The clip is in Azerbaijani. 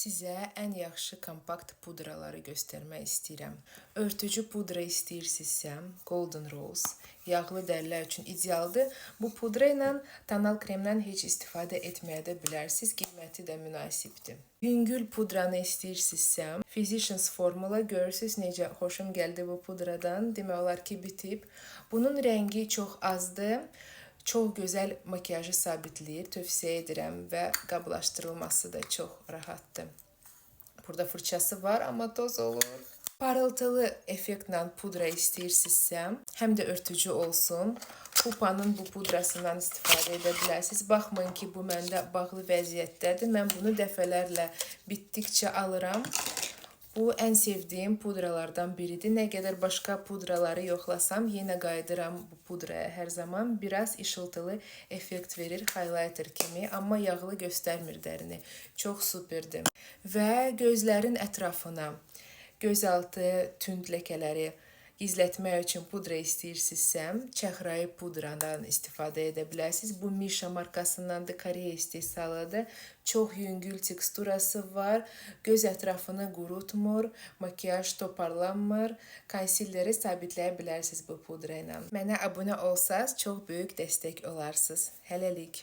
Sizə ən yaxşı kompakt pudraları göstərmək istəyirəm. Örtücü pudra istəyirsinizsə, Golden Rose yağlı dərilər üçün idealdır. Bu pudra ilə tonal kremdən heç istifadə etməyə də bilərsiniz. Qiyməti də münasibdir. Yüngül pudranı istəyirsinizsə, Physicians Formula görürsünüz necə xoşum gəldi bu pudradan. Demək olar ki, bitib. Bunun rəngi çox azdır. Çox gözəl makiyajı sabitləyir, tövsiyə edirəm və qablaşdırılması da çox rahatdır. Burada fırçası var, amma toz olur. Parıltılı effektlə pudra istəyirsinizsə, həm də örtücü olsun. Pupanın bu pudrasından istifadə edə bilərsiniz. Baxmayın ki, bu məndə bağlı vəziyyətdədir. Mən bunu dəfələrlə bitdikcə alıram. Bu ən sevdiyim pudralardan biridir. Nə qədər başqa pudraları yoxlasam, yenə qayıdıram bu pudraya hər zaman. Biraz işıltılı effekt verir, highlighter kimi, amma yağlı göstərmir dərini. Çox superdir. Və gözlərin ətrafına, gözaltı tünd ləkələri gizlətmək üçün pudra istəyirsinizsə, çəhrayı pudradan istifadə edə bilərsiniz. Bu Misha markasındandır, Koreya istehsalıdır. Çox yüngül teksturası var. Göz ətrafını qurutmur, makiyaj toparlanmır. Konsilleri sabitləyə bilərsiniz bu pudra ilə. Mənə abunə olsaz, çox böyük dəstək olarsınız. Hələlik.